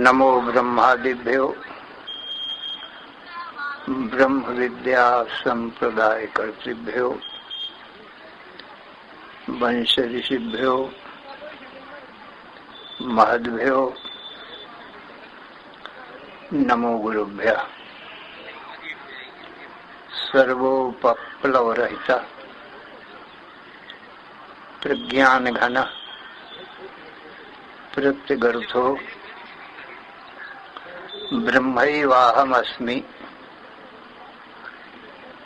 नमो ब्रह्मादिभ्यो ब्रह्म विद्या संप्रदाय कर्तृभ्यो वंश ऋषिभ्यो महद्भ्यो नमो गुरुभ्यः। सर्वोपप्लवरहित प्रज्ञान घन प्रत्यगर्थो ब्रह्मैवाहमस्मि।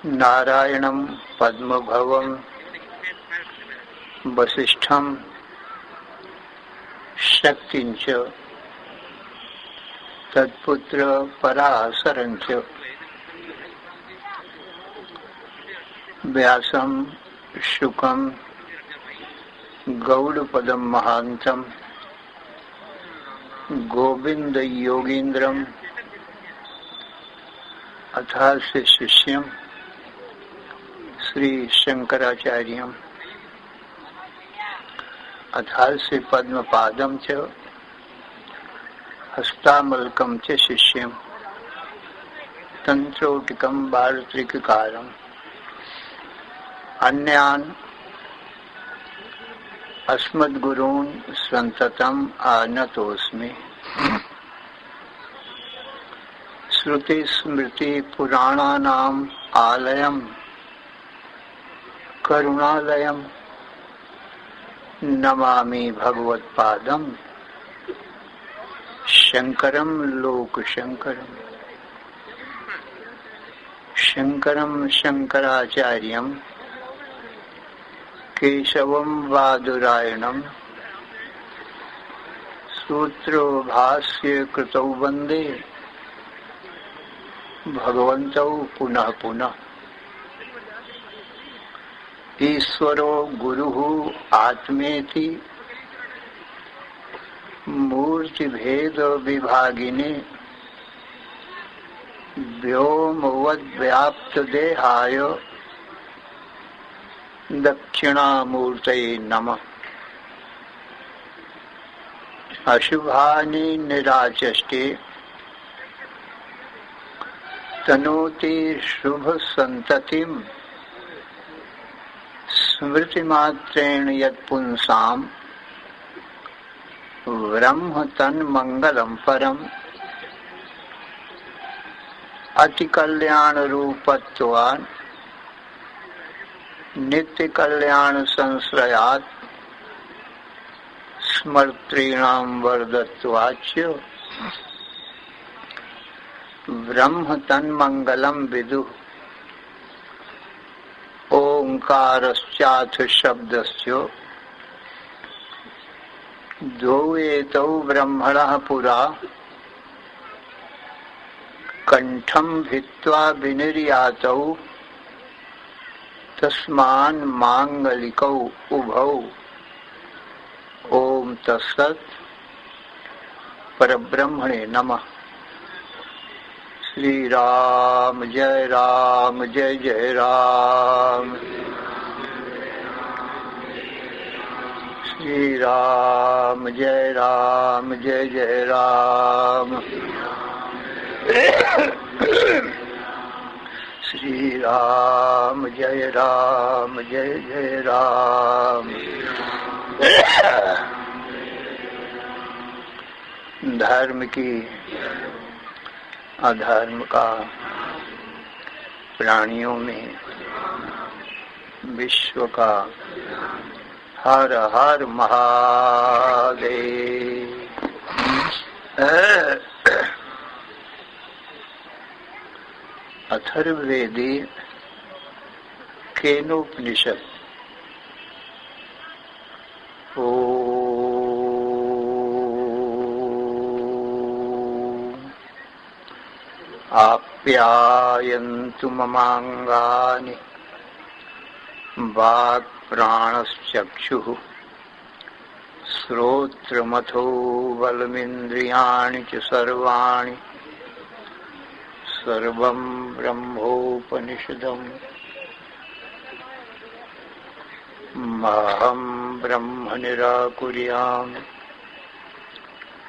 नारायणं पद्मभवं वसिष्ठं शक्तिंच तत्पुत्र पराशरंच व्यासं शुकं गौड़पदं महांतं गोविंद योगींद्रम अथास्य शिष्यं श्री शंकराचार्यं अथास्य पद्मपादं च हस्तामलकं च शिष्यं तंत्रोटिकं वार्त्रिककारम् अन्यान् अस्मद्गुरून् सन्ततम् आनतोऽस्मि। श्रुति स्मृति पुराणानाम् आलयम् करुणालयम् नमामि भगवत्पादम् शंकरं लोकशंकरम्। शंकरं शंकराचार्यं केशवं बादरायणं सूत्रो भाष्य कृतौ वंदे भगवन्तौ पुनः पुनः। ईश्वरो गुरुः आत्मेति मूर्तिभेद विभागिने व्योमवद्व्याप्त देहाय दक्षिणामूर्तये नमः। अशुभानि निराचष्टे तनोति शुभ संततिं स्मृतिमात्रेण यत्पुंसाम् ब्रह्म तन्मंगलं परम्। अतिकल्याण रूपत्वान् नित्य कल्याण संश्रयात् स्मर्तॄणां वरदत्वाच्च ब्रह्म तन्मंगलं विदुः। ओंकारश्चाथ शब्दस्य द्वौ एतौ ब्रह्मणः पुरा कंठं भित्त्वा विनिर्यातौ तस्मान् मांगलिकौ उभौ। ओम तत्सत्। परब्रह्मणे नमः। श्री राम जय जय राम। श्री राम जय जय राम। श्री राम जय जय राम। धर्म की अधर्म का प्राणियों में विश्व का हर हर महादेव। अथर्ववेदी केनोपनिषद। आप्यायन्तु ममांगानि वाक्प्राणश्चक्षुः श्रोत्रमथो बलमिन्द्रियाणि च सर्वाणि सर्वं ब्रह्मोपनिषदम्। महं ब्रह्म निराकुर्याम्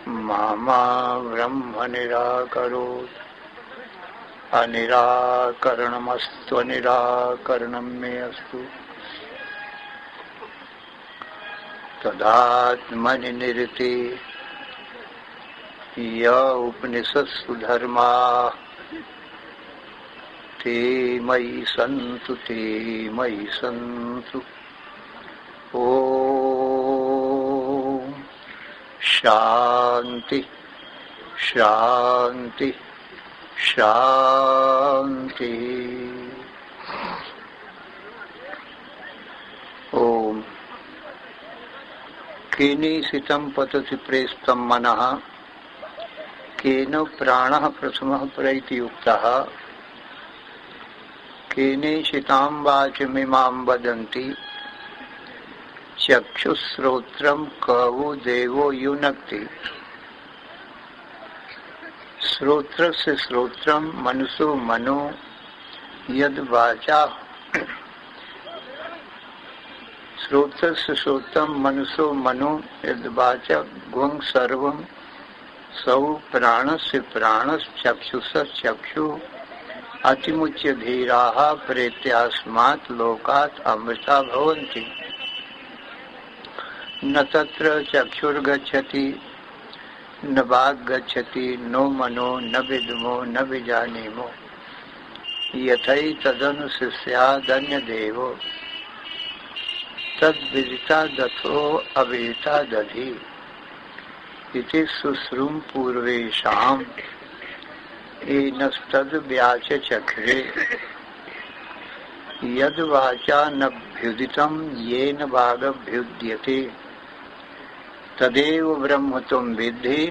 मामा ब्रह्म निराकरोत् अनिराकरणमस्त्वनिराकरणं मे अस्तु तदात्मनि निरते य उपनिषत्सु धर्माः ते मयि सन्तु ओम शांति शांति शांति। ओम केनेषितं पतति प्रेष्ठं मनः केन प्राणः प्रथमः प्रैतियुक्तः केनेषितां वाचमिमां वदन्ति चक्षुश्रोत्रं कवो देवो युनक्ति। श्रोत्रस्य श्रोत्रं मनसो मनो यद वाचा श्रोत्रस्य श्रोत्रं मनसो मनो यद वाचा गुं सर्वं सौ प्राणस्य प्राणश्चक्षुषश्चक्षु अतिमुच्य धीराः प्रेत्यास्मात् लोकात् अमृता भवन्ति। न तत्र चक्षुर्गच्छति न वाक् गच्छति नो मनो न विद्मो न विजानीमो यथैतदनुशिष्यादन्यदेवो तद्विदिता दथो अविदिता दधि इति शुश्रूम पूर्वेषाम् एनस्तद्व्याचचक्रे यद वाचा नभ्युदितं येन वागभ्युद्यते तदेव ब्रह्म त्वं विद्धि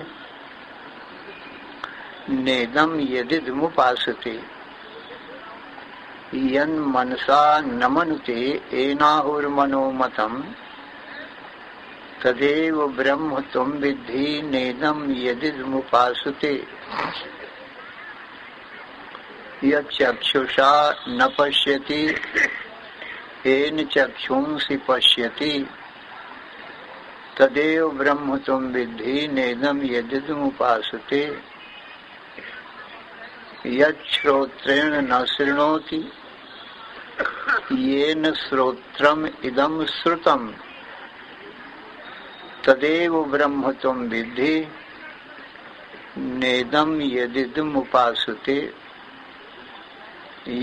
नेदं यदिदमुपासते यन्मनसा न मनुते एनाहुर्मनोमतं तदेव ब्रह्म त्वं विद्धि नेदं यदिदमुपासते यच्चक्षुषा न पश्यति येन चक्षुंसि पश्यति तदेव ब्रह्म त्वं विद्धि नेदं यदिदमुपासते यच्छ्रोत्रेण न शृणोति येन श्रोत्रम् इदं श्रुतं तदेव ब्रह्म त्वं विद्धि नेदं यदिदमुपासते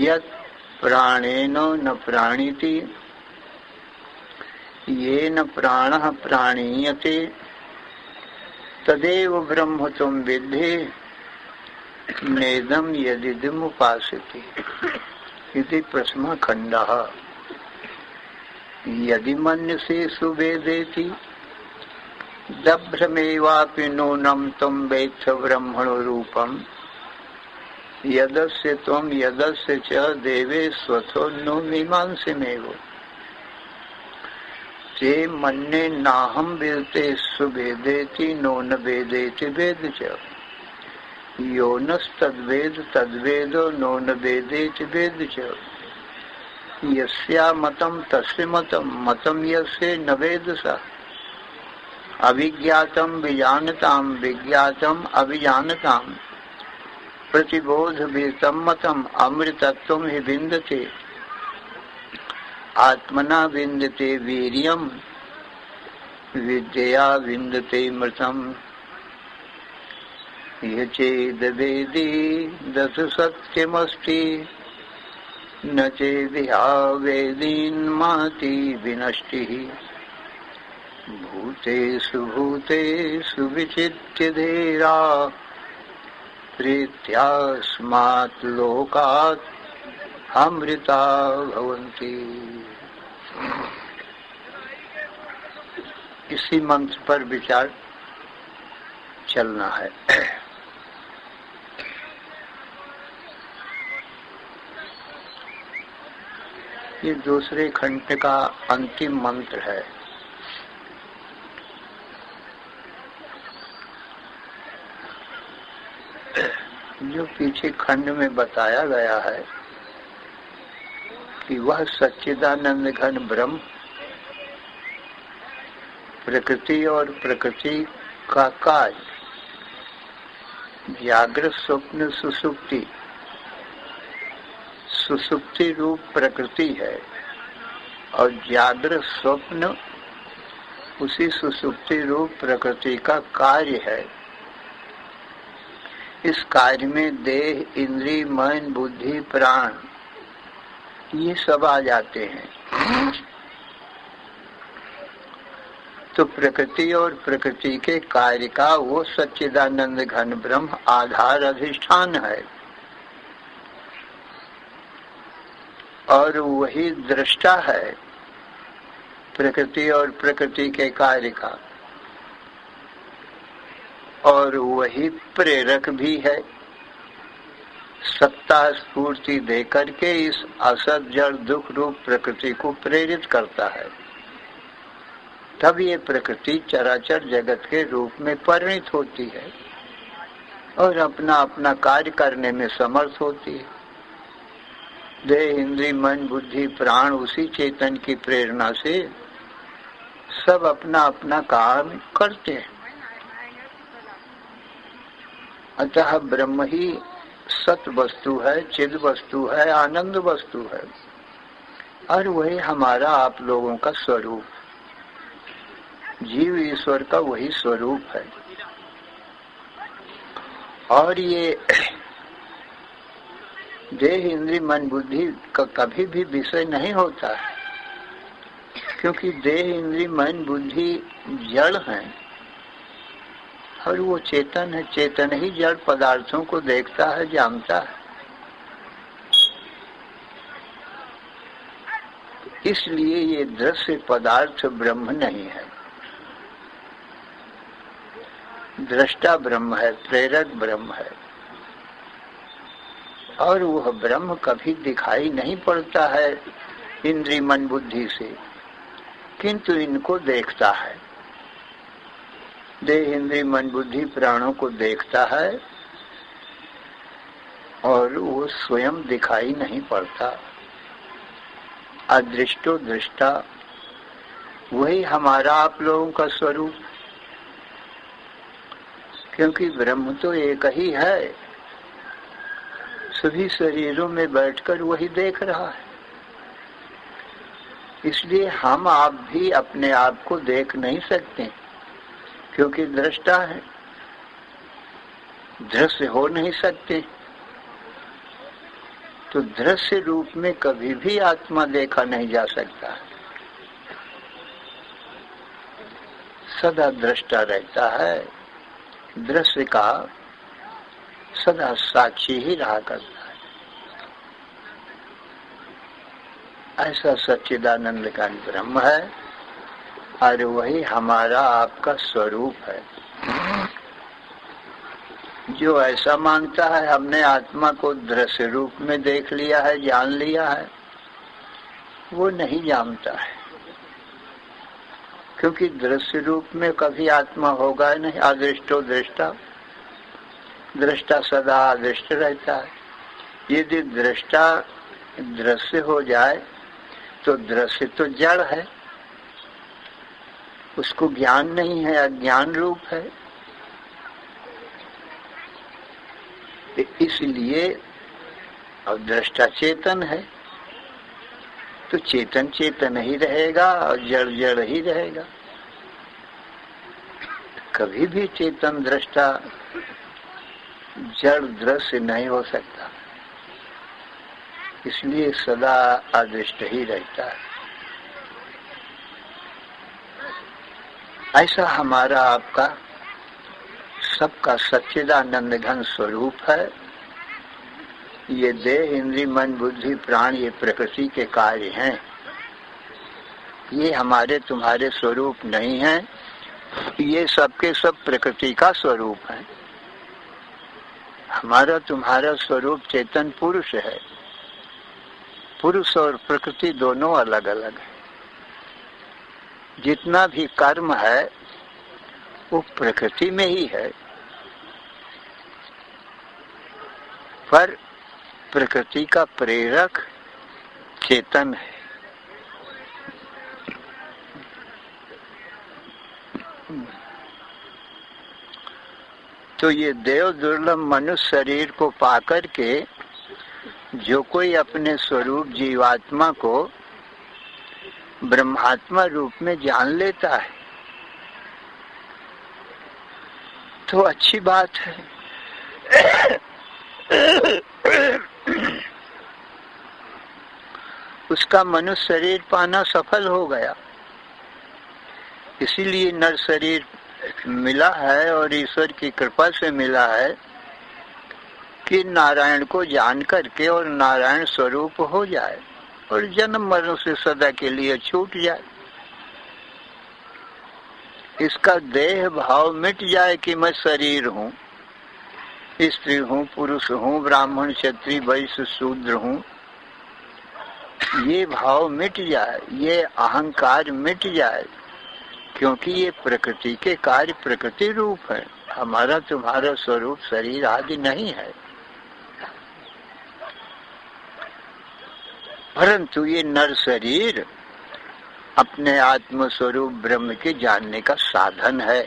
यत् प्राणेन न प्राणीति येन प्राणः प्राणीयते तदेव ब्रह्म त्वं विद्धि नेदं यदिदमुपासते इति प्रथमः खण्डः। यदि मन्यसे सुवेदेति दभ्रमेवापि नूनं त्वं वेत्थ ब्रह्मणो रूपम् यदस्य त्वं यदस्य च देवे स्वथो नो मीमांसमेव ते मन्ये नाहं वेदते सुवेदेति नो न वेदेति वेद च यो नस्तद्वेद तद्वेदो नो न वेदेति वेद च यस्या मतं तस्य मतं यस्य न वेद स अविज्ञातं विजानतां विज्ञातम् अविजानतां प्रतिबोध विसम्मतम् अमृतत्वं हि विन्दते आत्मना विन्दते वीर्यं विद्यया विन्दते मृतम् यचेदवेदी दश सत्यमस्ति न चेदिहा वेदीन्माति विनष्टिः भूतेषु भूतेषु विचित्य धीरा प्रीत्यास्मात् लोकात् अमृता भवन्ति। इसी मंत्र पर विचार चलना है। ये दूसरे खंड का अंतिम मंत्र है। जो पीछे खंड में बताया गया है कि वह सच्चिदानंद घन ब्रह्म प्रकृति और प्रकृति का कार्य जागृत स्वप्न सुसुप्ति, सुसुप्ति रूप प्रकृति है और जागृत स्वप्न उसी सुसुप्ति रूप प्रकृति का कार्य है। इस कार्य में देह, इंद्रिय, मन, बुद्धि, प्राण ये सब आ जाते हैं। तो प्रकृति और प्रकृति के कार्य का वो सच्चिदानंद घन ब्रह्म आधार अधिष्ठान है और वही दृष्टा है प्रकृति और प्रकृति के कार्य का, और वही प्रेरक भी है। सत्ता स्फूर्ति देकर के इस असत जड़ दुख रूप प्रकृति को प्रेरित करता है, तब ये प्रकृति चराचर जगत के रूप में परिणित होती है और अपना अपना कार्य करने में समर्थ होती है। देह, इंद्रिय, मन, बुद्धि, प्राण उसी चेतन की प्रेरणा से सब अपना अपना काम करते हैं। अतः ब्रह्म ही सत वस्तु है, चिद वस्तु है, आनंद वस्तु है और वही हमारा आप लोगों का स्वरूप, जीव ईश्वर का वही स्वरूप है। और ये देह, इंद्रिय, मन, बुद्धि का कभी भी विषय नहीं होता है, क्योंकि देह, इंद्रिय, मन, बुद्धि जड़ हैं और वो चेतन है। चेतन ही जड़ पदार्थों को देखता है, जानता है। इसलिए ये दृश्य पदार्थ ब्रह्म नहीं है, दृष्टा ब्रह्म है, प्रेरक ब्रह्म है और वह ब्रह्म कभी दिखाई नहीं पड़ता है इंद्रिय, मन, बुद्धि से, किंतु इनको देखता है। देह, इंद्रिय, मन, बुद्धि, प्राणों को देखता है और वो स्वयं दिखाई नहीं पड़ता। अदृष्टो दृष्टा वही हमारा आप लोगों का स्वरूप, क्योंकि ब्रह्म तो एक ही है, सभी शरीरों में बैठकर वही देख रहा है। इसलिए हम आप भी अपने आप को देख नहीं सकते, क्योंकि दृष्टा है, दृश्य हो नहीं सकते। तो दृश्य रूप में कभी भी आत्मा देखा नहीं जा सकता, सदा दृष्टा रहता है, दृश्य का सदा साक्षी ही रहा करता है। ऐसा सच्चिदानंद का ब्रह्म है और वही हमारा आपका स्वरूप है। जो ऐसा मानता है हमने आत्मा को दृश्य रूप में देख लिया है, जान लिया है, वो नहीं जानता है, क्योंकि दृश्य रूप में कभी आत्मा होगा नहीं। अदृष्टो दृष्टा, दृष्टा सदा अदृष्ट रहता है। यदि दृष्टा दृश्य हो जाए तो दृश्य तो जड़ है, उसको ज्ञान नहीं है, अज्ञान रूप है। इसलिए और दृष्टा चेतन है, तो चेतन चेतन ही रहेगा और जड़ जड़ ही रहेगा। कभी भी चेतन दृष्टा जड़ दृश्य नहीं हो सकता, इसलिए सदा अदृष्ट ही रहता है। ऐसा हमारा आपका सबका सच्चिदानंद घन स्वरूप है। ये देह, इंद्रिय, मन, बुद्धि, प्राण ये प्रकृति के कार्य हैं, ये हमारे तुम्हारे स्वरूप नहीं है, ये सबके सब प्रकृति का स्वरूप है। हमारा तुम्हारा स्वरूप चेतन पुरुष है। पुरुष और प्रकृति दोनों अलग अलग है। जितना भी कर्म है वो प्रकृति में ही है, पर प्रकृति का प्रेरक चेतन है। तो तो ये देव दुर्लभ मनुष्य शरीर को पाकर के जो कोई अपने स्वरूप जीवात्मा को ब्रह्मात्मा रूप में जान लेता है तो अच्छी बात है। उसका मनुष्य शरीर पाना सफल हो गया। इसीलिए नर शरीर मिला है और ईश्वर की कृपा से मिला है कि नारायण को जान करके और नारायण स्वरूप हो जाए और जन्म मरण से सदा के लिए छूट जाए। इसका देह भाव मिट जाए कि मैं शरीर हूँ, स्त्री हूँ, पुरुष हूँ, ब्राह्मण क्षत्रिय वैश्य शूद्र हूँ, ये भाव मिट जाए, ये अहंकार मिट जाए, क्योंकि ये प्रकृति के कार्य प्रकृति रूप है। हमारा तुम्हारा स्वरूप शरीर आदि नहीं है, परंतु ये नर शरीर अपने आत्म स्वरूप ब्रह्म के जानने का साधन है।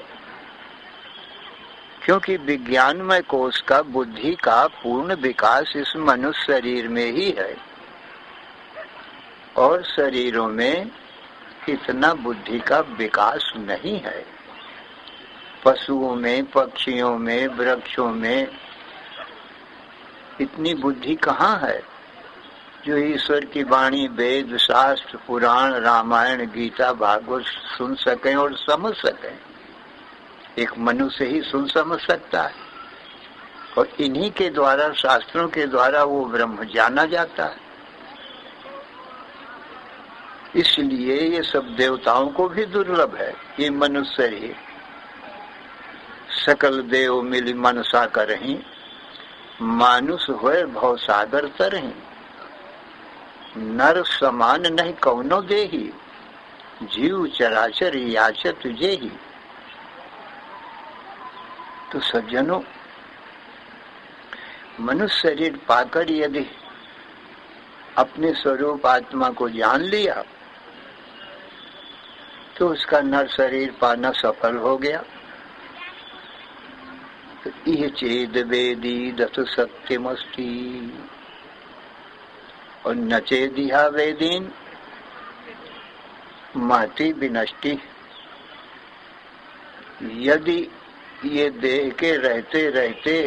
क्योंकि विज्ञानमय कोश का बुद्धि का पूर्ण विकास इस मनुष्य शरीर में ही है और शरीरों में इतना बुद्धि का विकास नहीं है। पशुओं में, पक्षियों में, वृक्षों में इतनी बुद्धि कहाँ है जो ईश्वर की वाणी, वेद, शास्त्र, पुराण, रामायण, गीता, भागवत सुन सकें और समझ सकें। एक मनुष्य ही सुन समझ सकता है और इन्हीं के द्वारा, शास्त्रों के द्वारा वो ब्रह्म जाना जाता है। इसलिए ये सब देवताओं को भी दुर्लभ है। ये मनुष्य ही सकल देव मिली मनसा करहीं, मानुष होए भव सागर तरहीं। नर समान नहीं कौनो देही, जीव चराचर याचत जेही। तो सज्जनों, मनुष्य शरीर पाकर यदि अपने स्वरूप आत्मा को जान लिया तो उसका नर शरीर पाना सफल हो गया। तो यह चेद वेदी दत सत्यमस्ति और न चेदिहा वेदीन महति विनष्टि। यदि ये देह के रहते रहते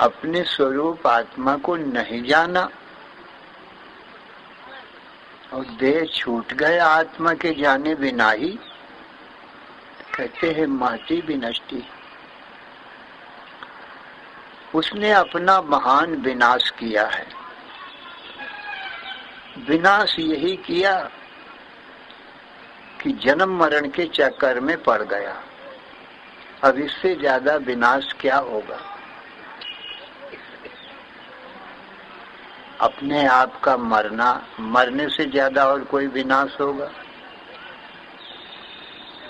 अपने स्वरूप आत्मा को नहीं जाना और देह छूट गए आत्मा के जाने बिना ही, कहते हैं महति विनष्टि। उसने अपना महान विनाश किया है। विनाश यही किया कि जन्म मरण के चक्कर में पड़ गया। अब इससे ज्यादा विनाश क्या होगा? अपने आप का मरना, मरने से ज्यादा और कोई विनाश होगा?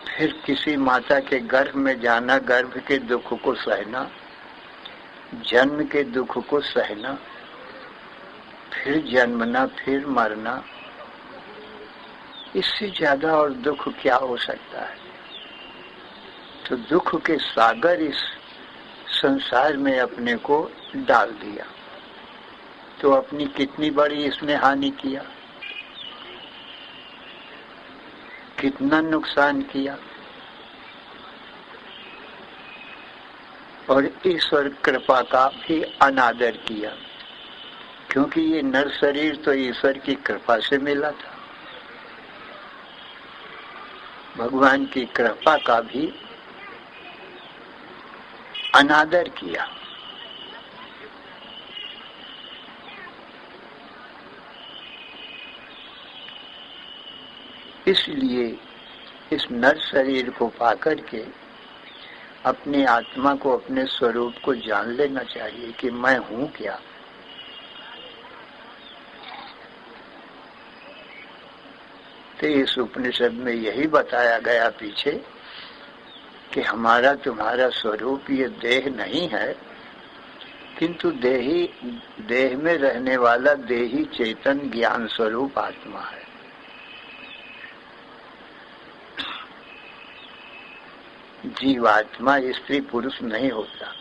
फिर किसी माता के गर्भ में जाना, गर्भ के दुख को सहना, जन्म के दुख को सहना, फिर जन्मना, फिर मरना, इससे ज्यादा और दुख क्या हो सकता है? तो दुख के सागर इस संसार में अपने को डाल दिया। तो अपनी कितनी बड़ी इसने हानि किया, कितना नुकसान किया। और ईश्वर कृपा का भी अनादर किया, क्योंकि ये नर शरीर तो ईश्वर की कृपा से मिला था। भगवान की कृपा का भी अनादर किया। इसलिए इस नर शरीर को पाकर के अपने आत्मा को, अपने स्वरूप को जान लेना चाहिए कि मैं हूं क्या। तो इस उपनिषद में यही बताया गया पीछे कि हमारा तुम्हारा स्वरूप ये देह नहीं है, किंतु देह में रहने वाला देही चेतन ज्ञान स्वरूप आत्मा है। जीवात्मा स्त्री पुरुष नहीं होता।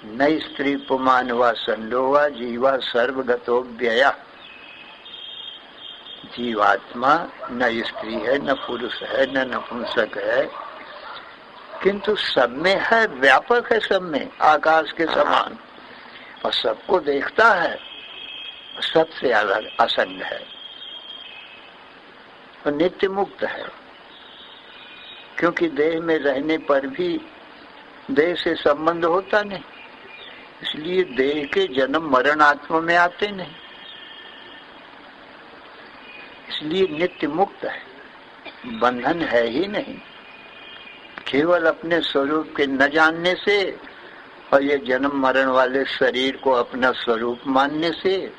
न स्त्री पुमान व संडो व जीवा सर्वगतो व्यया। जीवात्मा न स्त्री है, न पुरुष है, न नपुंसक है, किंतु सब में है, व्यापक है सब में, आकाश के समान, और सबको देखता है, सबसे अलग असंग है और नित्य मुक्त है। क्योंकि देह में रहने पर भी देह से संबंध होता नहीं, इसलिए देह के जन्म मरण आत्मा में आते नहीं, इसलिए नित्य मुक्त है, बंधन है ही नहीं। केवल अपने स्वरूप के न जानने से और ये जन्म मरण वाले शरीर को अपना स्वरूप मानने से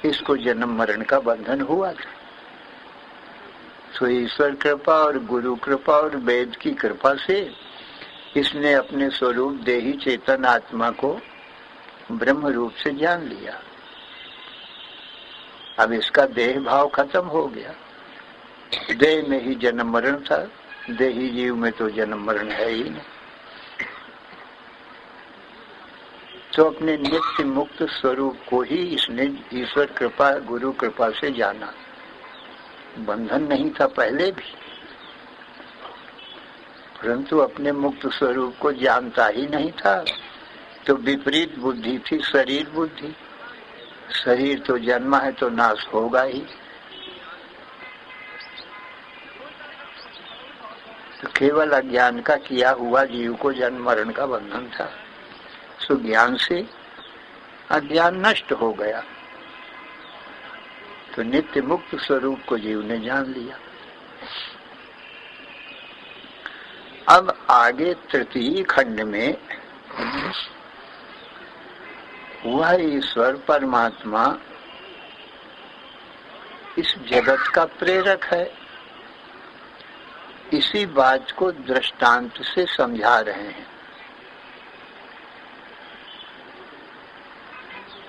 इसको जन्म मरण का बंधन हुआ था। तो ईश्वर कृपा और गुरु कृपा और वेद की कृपा से इसने अपने स्वरूप देही चेतन आत्मा को ब्रह्म रूप से जान लिया। अब इसका देह भाव खत्म हो गया। देह में ही जन्म मरण था, देही जीव में तो जन्म मरण है ही नहीं। तो अपने नित्य मुक्त स्वरूप को ही इसने ईश्वर कृपा गुरु कृपा से जाना। बंधन नहीं था पहले भी, परंतु अपने मुक्त स्वरूप को जानता ही नहीं था। तो विपरीत बुद्धि थी, शरीर बुद्धि। शरीर तो जन्मा है तो नाश होगा ही। तो केवल अज्ञान का किया हुआ जीव को जन्म मरण का बंधन था। सो ज्ञान से अज्ञान नष्ट हो गया, तो नित्य मुक्त स्वरूप को जीव ने जान लिया। अब आगे तृतीय खंड में वह ईश्वर परमात्मा इस जगत का प्रेरक है, इसी बात को दृष्टांत से समझा रहे हैं।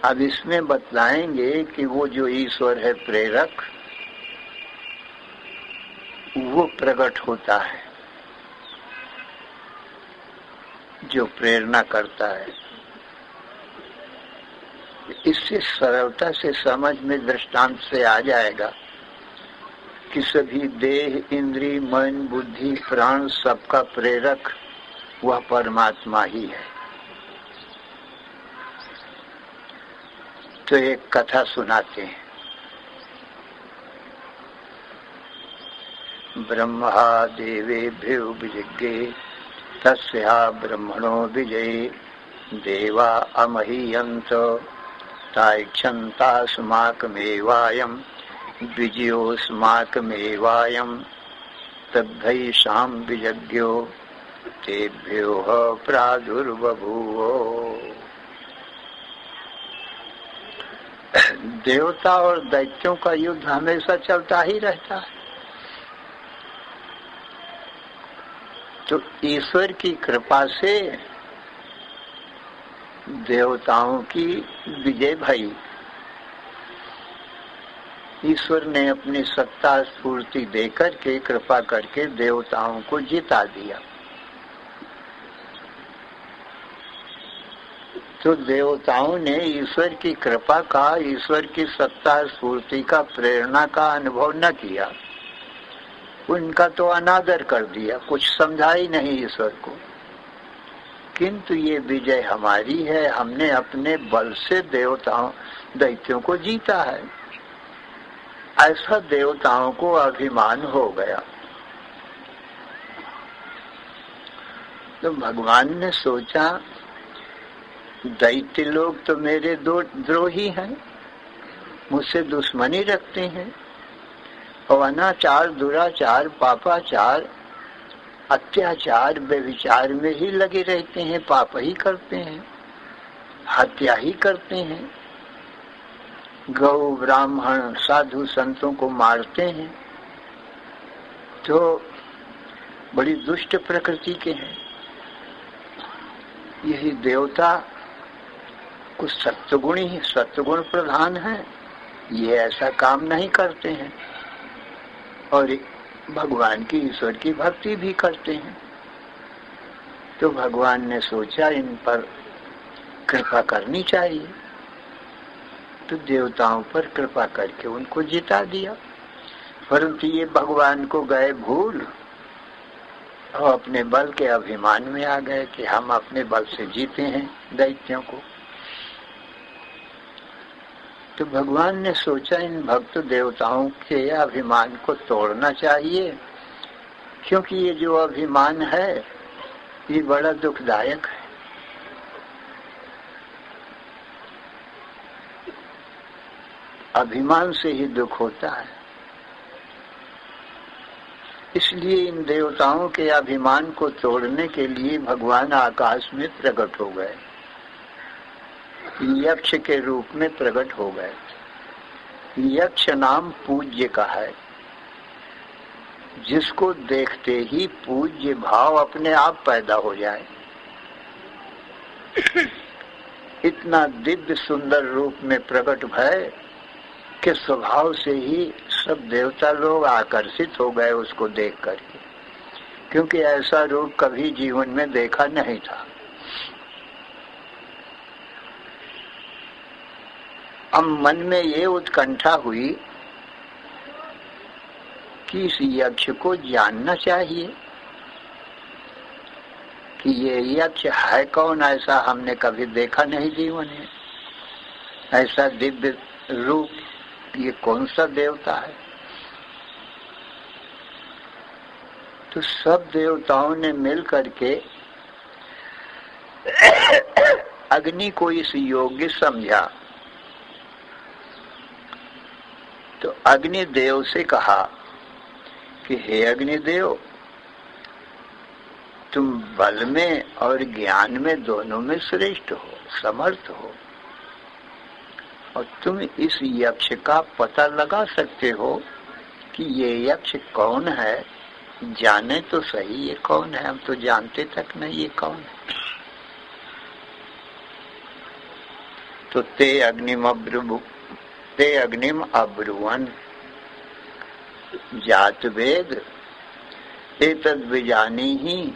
अब इसमें बतलाएंगे कि वो जो ईश्वर है प्रेरक, वो प्रकट होता है, जो प्रेरणा करता है। इससे सरलता से समझ में दृष्टांत से आ जाएगा कि सभी देह, इंद्रिय, मन, बुद्धि, प्राण सबका प्रेरक वह परमात्मा ही है। तो एक कथा सुनाते हैं। ब्रह्मा देवेभ्यो विजिज्ञे तस्या ब्रह्मणो विजये देवा अमहीयन्त ताइक्षन्तास्माकमेवायं विजयोस्माकमेवायं तद्धैषां विजज्ञो तेभ्यो प्रादुर्बभूव। देवता और दैत्यों का युद्ध हमेशा चलता ही रहता है। तो ईश्वर की कृपा से देवताओं की विजय भई। ईश्वर ने अपनी सत्ता स्फूर्ति देकर के कृपा करके देवताओं को जिता दिया। तो देवताओं ने ईश्वर की कृपा का, ईश्वर की सत्ता स्फूर्ति का, प्रेरणा का अनुभव न किया। उनका तो अनादर कर दिया, कुछ समझा ही नहीं ईश्वर को। किंतु ये विजय हमारी है, हमने अपने बल से देवताओं दैत्यों को जीता है, ऐसा देवताओं को अभिमान हो गया। तो भगवान ने सोचा दैत्य लोग तो मेरे द्रोही हैं, मुझसे दुश्मनी रखते हैं और अनाचार, दुराचार, पापाचार, अत्याचार, व्यभिचार में ही लगे रहते हैं, पाप ही करते हैं, हत्या ही करते हैं, गौ ब्राह्मण साधु संतों को मारते हैं। तो बड़ी दुष्ट प्रकृति के हैं। यही देवता कुछ सत्वगुण प्रधान है, ये ऐसा काम नहीं करते हैं और भगवान की, ईश्वर की भक्ति भी करते हैं। तो भगवान ने सोचा इन पर कृपा करनी चाहिए, तो देवताओं पर कृपा करके उनको जिता दिया। परंतु ये भगवान को गए भूल और अपने बल के अभिमान में आ गए कि हम अपने बल से जीते हैं दैत्यों को। तो भगवान ने सोचा इन भक्त देवताओं के अभिमान को तोड़ना चाहिए, क्योंकि ये जो अभिमान है ये बड़ा दुखदायक है। अभिमान से ही दुख होता है। इसलिए इन देवताओं के अभिमान को तोड़ने के लिए भगवान आकाश में प्रकट हो गए, यक्ष के रूप में प्रकट हो गए। यक्ष नाम पूज्य का है, जिसको देखते ही पूज्य भाव अपने आप पैदा हो जाए। इतना दिव्य सुंदर रूप में प्रकट भय के स्वभाव से ही सब देवता लोग आकर्षित हो गए उसको देख करके, क्योंकि ऐसा रूप कभी जीवन में देखा नहीं था। अब मन में ये उत्कंठा हुई कि इस यक्ष को जानना चाहिए कि ये यक्ष है कौन, ऐसा हमने कभी देखा नहीं जीवन में। ऐसा दिव्य रूप ये कौन सा देवता है। तो सब देवताओं ने मिल करके अग्नि को इस योग्य समझा। तो अग्निदेव से कहा कि हे अग्निदेव, तुम बल में और ज्ञान में दोनों में श्रेष्ठ हो, समर्थ हो, और तुम इस यक्ष का पता लगा सकते हो कि ये यक्ष कौन है। जाने तो सही ये कौन है, हम तो जानते तक नहीं ये कौन है। तो ते अग्निम अब्रुवन जात वेद एतद् विजानीहि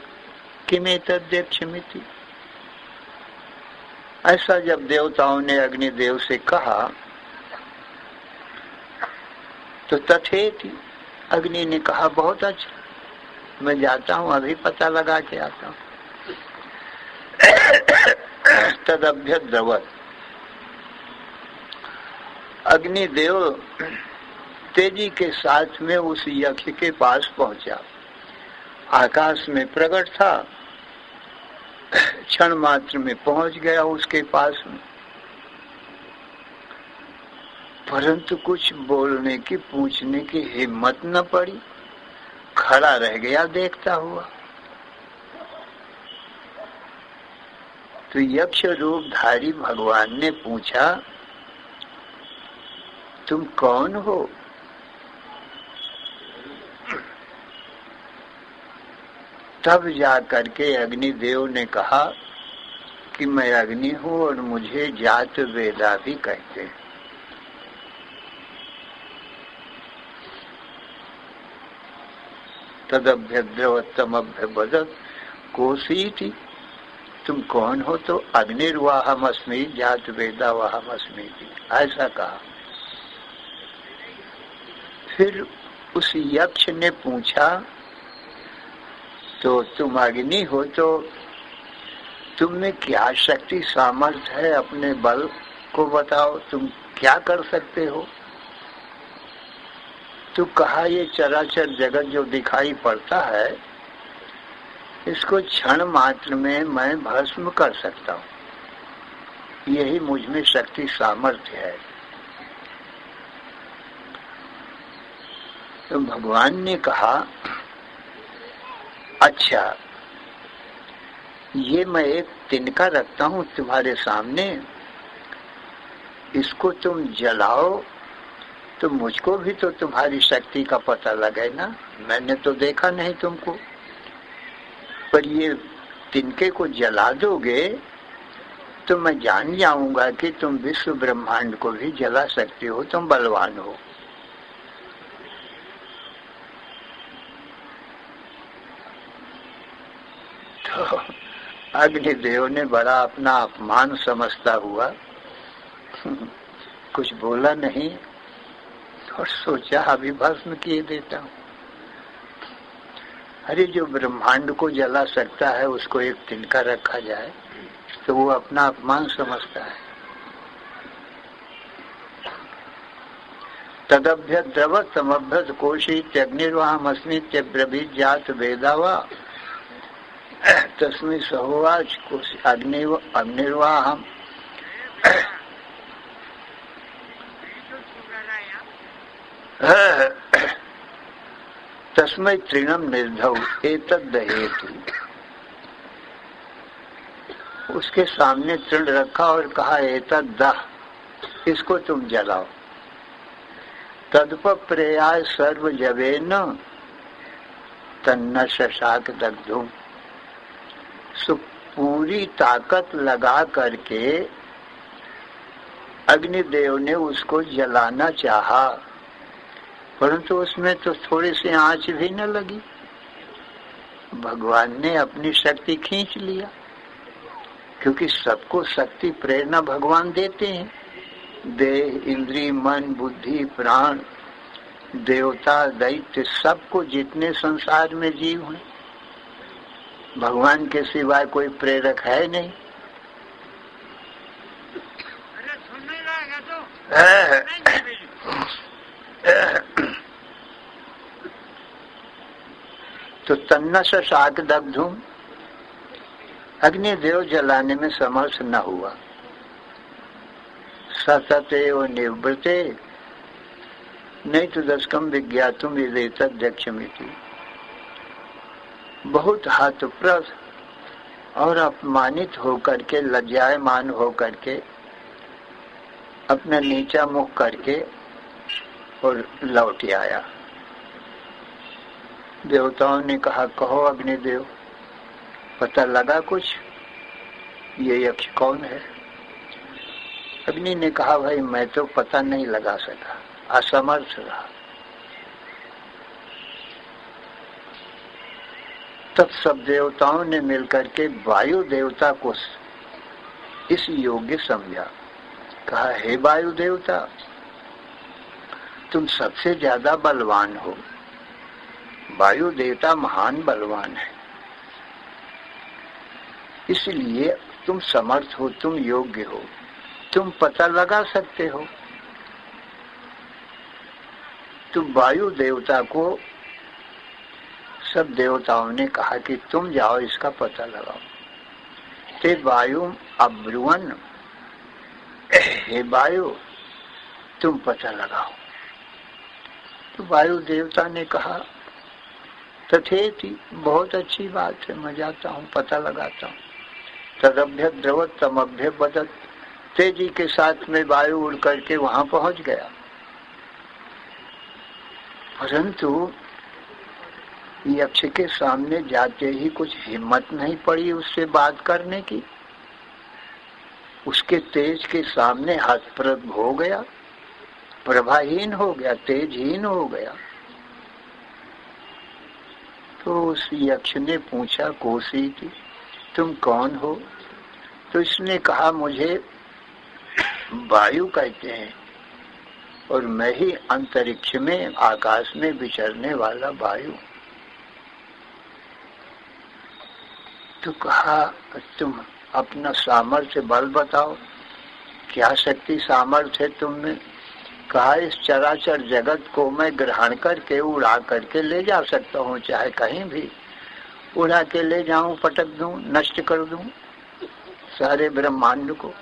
किमेतद्यक्षमिति। ऐसा जब देवताओं ने अग्निदेव से कहा तो तथेति, अग्नि ने कहा बहुत अच्छा, मैं जाता हूं, अभी पता लगा के आता हूं। तदभ्यद्रवत्, अग्निदेव तेजी के साथ में उस यक्ष के पास पहुंचा। आकाश में प्रकट था, क्षण मात्र में पहुंच गया उसके पास में, परंतु कुछ बोलने की पूछने की हिम्मत न पड़ी, खड़ा रह गया देखता हुआ। तो यक्ष रूपधारी भगवान ने पूछा, तुम कौन हो? तब जा करके अग्निदेव ने कहा कि मैं अग्नि हूं और मुझे जात वेदा भी कहते हैं। तदभ्यद्रवत्तमभ्यवदत् कोसीति, तुम कौन हो? तो अग्निर्वाहमस्मि जात वेदा वाहमस्मि, ऐसा कहा। फिर उस यक्ष ने पूछा, तो तुम अग्नि हो तो तुम में क्या शक्ति सामर्थ्य है, अपने बल को बताओ, तुम क्या कर सकते हो? तो कहा, ये चराचर जगत जो दिखाई पड़ता है इसको क्षण मात्र में मैं भस्म कर सकता हूँ, यही मुझ में शक्ति सामर्थ्य है। तो भगवान ने कहा, अच्छा, ये मैं एक तिनका रखता हूँ तुम्हारे सामने, इसको तुम जलाओ तो मुझको भी तो तुम्हारी शक्ति का पता लगे ना। मैंने तो देखा नहीं तुमको, पर ये तिनके को जला दोगे तो मैं जान जाऊंगा कि तुम विश्व ब्रह्मांड को भी जला सकते हो, तुम बलवान हो। तो अग्निदेव ने बड़ा अपना अपमान समझता हुआ कुछ बोला नहीं और सोचा अभी भस्म किए देता हूँ। अरे जो ब्रह्मांड को जला सकता है उसको एक तिनका रखा जाए तो वो अपना अपमान समझता है। तदभ्य द्रव समभ्यत कोशीत्यग्निर्वाहमस्मीत्य ब्रवीत जात वेदावा तस्मै सहोवाच अग्निर्वाहम तस्मै तृणम निर्धौ एतद्दहेतु। उसके सामने तृण रखा और कहा एतद्दह, इसको तुम जलाओ। तदुपप्रेयाय सर्वजवेन तन्न शशाक दग्धुम। पूरी ताकत लगा करके अग्निदेव ने उसको जलाना चाहा, परंतु उसमें तो थोड़ी सी आंच भी न लगी। भगवान ने अपनी शक्ति खींच लिया, क्योंकि सबको शक्ति प्रेरणा भगवान देते हैं। देह, इंद्रिय, मन, बुद्धि, प्राण, देवता, दैत्य, सबको जितने संसार में जीव हैं, भगवान के सिवाय कोई प्रेरक है नहीं। तो तन्न शशाक दग्धुम, अग्निदेव जलाने में समर्थ न हुआ। सततेव निवृते नहीं तो दशकम विज्ञातुम विदेतध्यक्षमिति। बहुत हतप्रभ और अपमानित होकर के, लज्जायमान होकर के, अपना नीचा मुख करके और लौट आया। देवताओं ने कहा कहो अग्निदेव, पता लगा कुछ, ये यक्ष कौन है? अग्नि ने कहा भाई मैं तो पता नहीं लगा सका, असमर्थ रहा। तब सब देवताओं ने मिलकर के वायु देवता को इस योग्य समझा। कहा हे वायु देवता, तुम सबसे ज्यादा बलवान हो। वायु देवता महान बलवान है, इसलिए तुम समर्थ हो, तुम योग्य हो, तुम पता लगा सकते हो। तुम वायु देवता को सब देवताओं ने कहा कि तुम जाओ इसका पता लगाओ। ते वायु अब्रुवन, हे वायु तुम पता लगाओ। तो वायु देवता ने कहा तथेति, बहुत अच्छी बात है, मैं जाता हूँ, पता लगाता हूँ। तदभ्य द्रव तमभ्य बदत, तेजी के साथ में वायु उड़ करके वहां पहुंच गया। परंतु यक्ष के सामने जाते ही कुछ हिम्मत नहीं पड़ी उससे बात करने की। उसके तेज के सामने हतप्रभ हो गया, प्रभाहीन हो गया, तेजहीन हो गया। तो उस यक्ष ने पूछा कोसी की तुम कौन हो? तो इसने कहा मुझे वायु कहते हैं और मैं ही अंतरिक्ष में, आकाश में विचरने वाला वायु। तो कहा तुम अपना सामर्थ्य बल बताओ, क्या शक्ति सामर्थ्य है तुम में? कहा इस चराचर जगत को मैं ग्रहण करके उड़ा करके ले जा सकता हूँ, चाहे कहीं भी उड़ा के ले जाऊं, पटक दूं, नष्ट कर दूं सारे ब्रह्मांड को।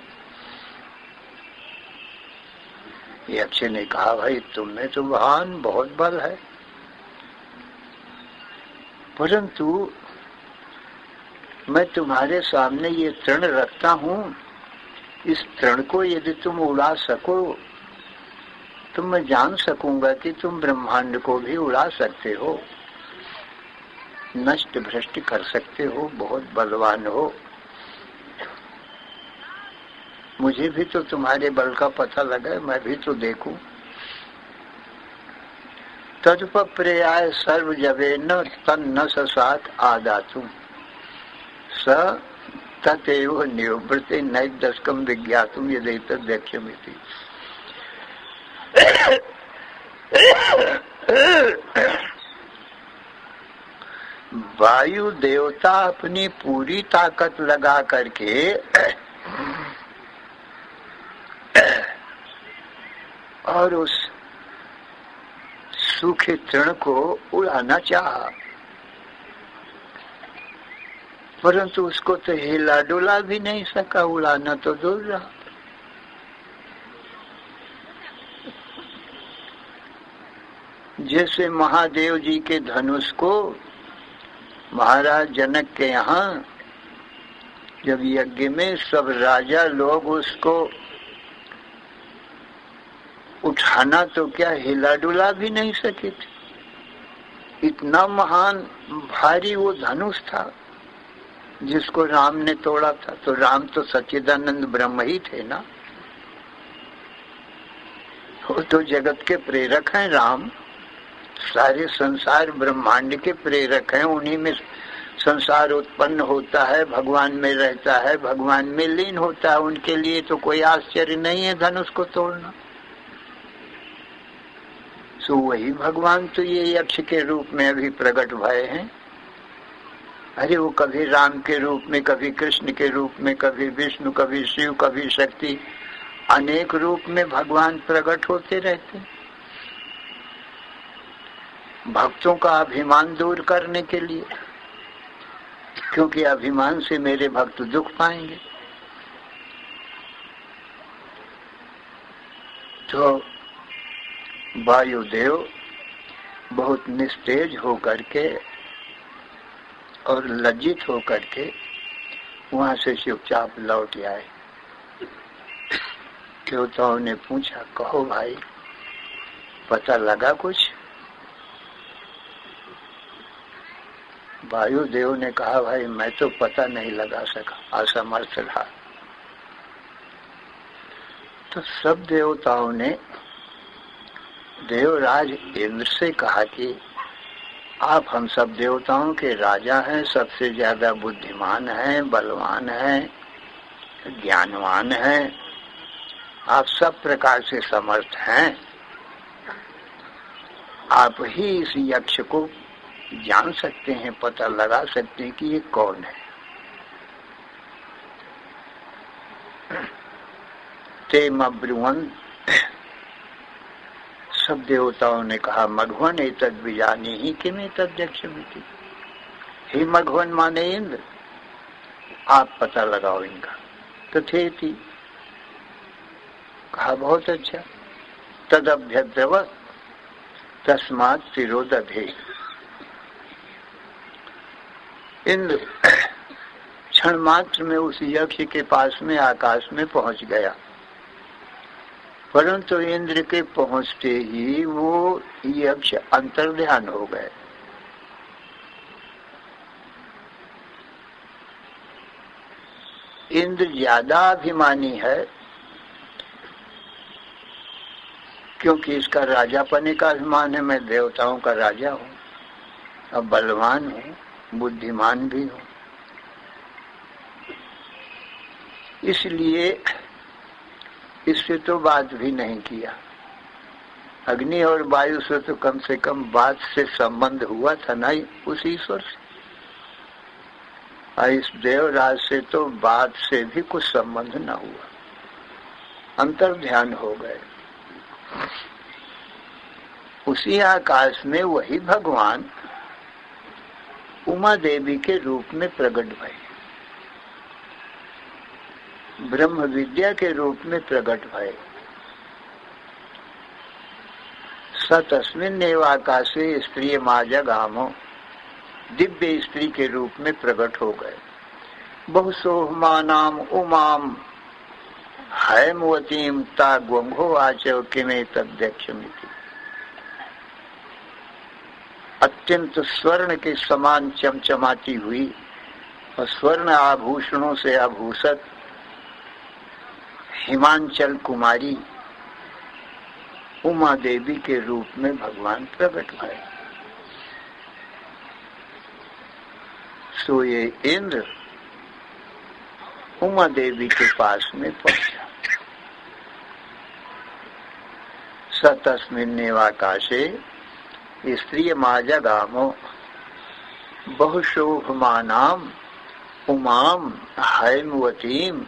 यक्ष ने कहा भाई तुम में तो महान बहुत बल है, परंतु मैं तुम्हारे सामने ये तृण रखता हूँ, इस तृण को यदि तुम उड़ा सको तो मैं जान सकूंगा कि तुम ब्रह्मांड को भी उड़ा सकते हो, नष्ट भ्रष्ट कर सकते हो, बहुत बलवान हो। मुझे भी तो तुम्हारे बल का पता लगा, मैं भी तो देखूं। तदुपप्रेयाय सर्वजवेन तन्न शशाक आदातु। स तथैव निवृत्ते नैदस्कं विज्ञातुं यदेतद्यक्ष्यमिति। वायु देवता अपनी पूरी ताकत लगा करके और उस सूखे तृण को उड़ाना चाहा, परंतु उसको तो हिला डुला भी नहीं सका, उड़ाना तो दूर रहा। जैसे महादेव जी के धनुष को महाराज जनक के यहाँ जब यज्ञ में सब राजा लोग उसको उठाना तो क्या हिला डुला भी नहीं सके थे। इतना महान भारी वो धनुष था जिसको राम ने तोड़ा था। तो राम तो सच्चिदानंद ब्रह्म ही थे ना, वो तो जगत के प्रेरक हैं। राम सारे संसार ब्रह्मांड के प्रेरक हैं, उन्हीं में संसार उत्पन्न होता है, भगवान में रहता है, भगवान में लीन होता है। उनके लिए तो कोई आश्चर्य नहीं है धनुष को तोड़ना। तो वही भगवान तो ये यक्ष के रूप में अभी प्रकट भय हैं। अरे वो कभी राम के रूप में, कभी कृष्ण के रूप में, कभी विष्णु, कभी शिव, कभी शक्ति, अनेक रूप में भगवान प्रकट होते रहते हैं भक्तों का अभिमान दूर करने के लिए, क्योंकि अभिमान से मेरे भक्त दुख पाएंगे। तो वायुदेव बहुत निस्तेज होकर के और लज्जित होकर के वहां से चुपचाप लौट आए। देवताओं ने पूछा, कहो भाई पता लगा कुछ? वायुदेव ने कहा, भाई मैं तो पता नहीं लगा सका, असमर्थ रहा। तो सब देवताओं ने देवराज इंद्र से कहा कि आप हम सब देवताओं के राजा हैं, सबसे ज्यादा बुद्धिमान हैं, बलवान हैं, ज्ञानवान हैं, आप सब प्रकार से समर्थ हैं। आप ही इस यक्ष को जान सकते हैं, पता लगा सकते हैं कि ये कौन है। ते मब्रुवन, सब देवताओं ने कहा, मघवन एतद बीजानी ही किम एतद्यक्षमिति। हे मघवन माने इंद्र, आप पता लगाओ इनका। तो थे थी कहा, बहुत अच्छा। तदभ्यद्रवत तस्मात् शिरोदधे। इंद्र क्षण मात्र में उस यक्ष के पास में आकाश में पहुंच गया, परंतु इंद्र के पहुंचते ही वो यक्ष अंतर्ध्यान हो गए। इंद्र ज्यादा अभिमानी है, क्योंकि इसका राजा पने का अभिमान है। मैं देवताओं का राजा हूँ, अब बलवान हूँ, बुद्धिमान भी हूँ, इसलिए इससे तो बात भी नहीं किया। अग्नि और वायु से तो कम से कम बात से संबंध हुआ था ना उस ईश्वर से, और इस देवराज से तो बात से भी कुछ संबंध न हुआ, अंतर्ध्यान हो गए। उसी आकाश में वही भगवान उमा देवी के रूप में प्रकट भये, ब्रह्म विद्या के रूप में प्रकट भये। स तस्मिन्नेव आकाशे स्त्री माजगामो, दिव्य स्त्री के रूप में प्रकट हो गए। बहुसोहमानाम उमाम हैमवतीम ताग्वंघो आचो किमे तद्यक्षमिति। अत्यंत स्वर्ण के समान चमचमाती हुई और स्वर्ण आभूषणों से आभूषित हिमांचल कुमारी उमा देवी के रूप में भगवान प्रकट भये। सो ये इंद्र उमा देवी के पास में पहुंचा। स तस्मिन्नेव आकाशे स्त्रियमाजगामो बहुशोभमानाम उमाम हैमवतीम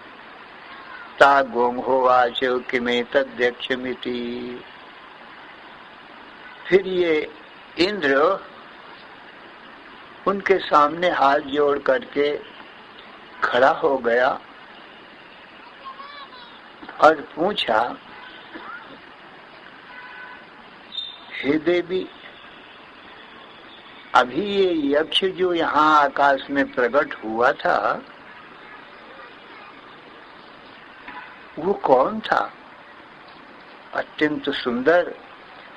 ता गोंहोवाच किमेतद्यक्षमिति। फिर ये इंद्र उनके सामने हाथ जोड़ करके खड़ा हो गया और पूछा, हे देवी, अभी ये यक्ष जो यहाँ आकाश में प्रकट हुआ था वो कौन था? अत्यंत सुंदर,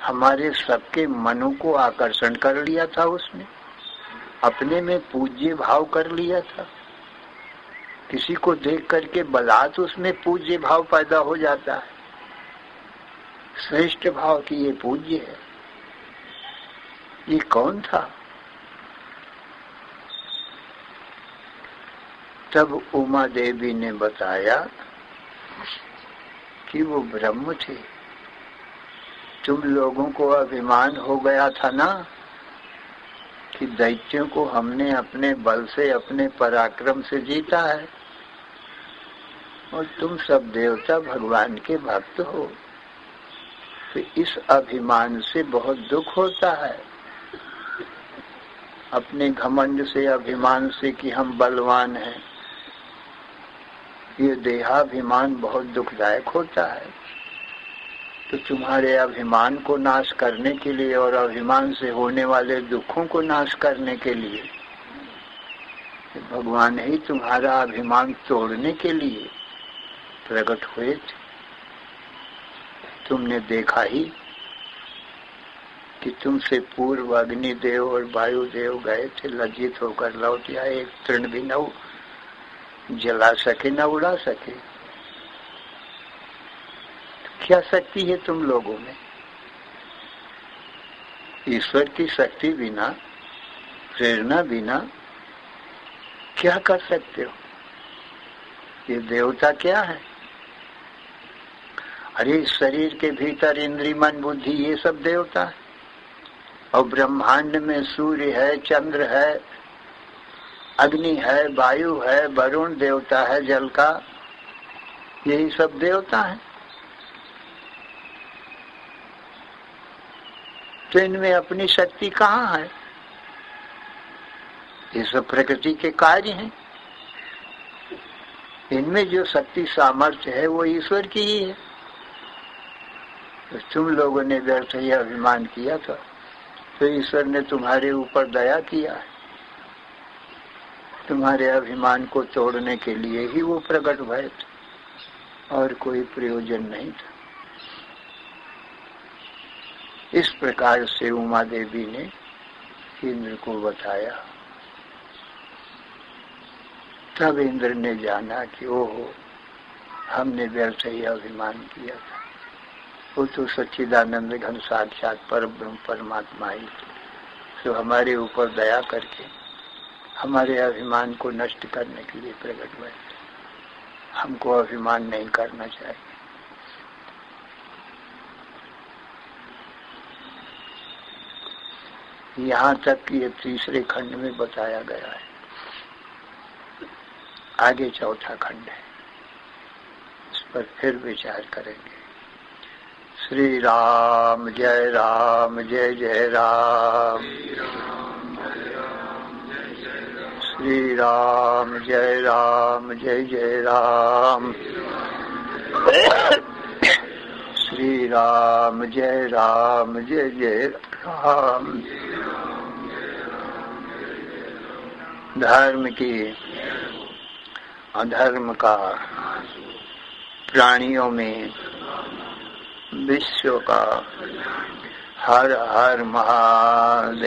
हमारे सबके मनों को आकर्षण कर लिया था उसने, अपने में पूज्य भाव कर लिया था। किसी को देख करके बलात् उसमें पूज्य भाव पैदा हो जाता है, श्रेष्ठ भाव की ये पूज्य है। ये कौन था? तब उमा देवी ने बताया कि वो ब्रह्म थे। तुम लोगों को अभिमान हो गया था ना कि दैत्यों को हमने अपने बल से, अपने पराक्रम से जीता है, और तुम सब देवता भगवान के भक्त हो, तो इस अभिमान से बहुत दुख होता है। अपने घमंड से, अभिमान से कि हम बलवान हैं, ये देहाभिमान बहुत दुखदायक होता है। तो तुम्हारे अभिमान को नाश करने के लिए और अभिमान से होने वाले दुखों को नाश करने के लिए भगवान ही तुम्हारा अभिमान तोड़ने के लिए प्रकट हुए थे। तुमने देखा ही कि तुमसे पूर्व अग्निदेव और वायुदेव गए थे, लज्जित होकर लौट आए, एक तृण भी न जला सके, न उड़ा सके। क्या शक्ति है तुम लोगों में? ईश्वर की शक्ति बिना, प्रेरणा बिना क्या कर सकते हो? ये देवता क्या है? अरे शरीर के भीतर इंद्रिय, मन, बुद्धि, ये सब देवता है, और ब्रह्मांड में सूर्य है, चंद्र है, अग्नि है, वायु है, वरुण देवता है जल का, यही सब देवता है। तो इनमें अपनी शक्ति कहाँ है? ये सब प्रकृति के कार्य हैं। इनमें जो शक्ति सामर्थ्य है वो ईश्वर की ही है। तो तुम लोगों ने व्यर्थ ही अभिमान किया था, तो ईश्वर ने तुम्हारे ऊपर दया किया है। तुम्हारे अभिमान को तोड़ने के लिए ही वो प्रकट भये थे, और कोई प्रयोजन नहीं था। इस प्रकार से उमा देवी ने इंद्र को बताया। तब इंद्र ने जाना कि ओहो, हमने व्यर्थ ही अभिमान किया था। वो तो सच्चिदानंद घन साक्षात परब्रह्म परमात्मा ही थे, तो हमारे ऊपर दया करके हमारे अभिमान को नष्ट करने के लिए प्रकट हुए। हमको अभिमान नहीं करना चाहिए। यहाँ तक कि ये तीसरे खंड में बताया गया है। आगे चौथा खंड है, इस पर फिर विचार करेंगे। श्री राम जय राम, जय जय राम। श्री राम जय राम, जय जय राम। श्री राम जय राम, जय जय राम। धर्म की अधर्म का, प्राणियों में विश्व का, हर हर महादेव।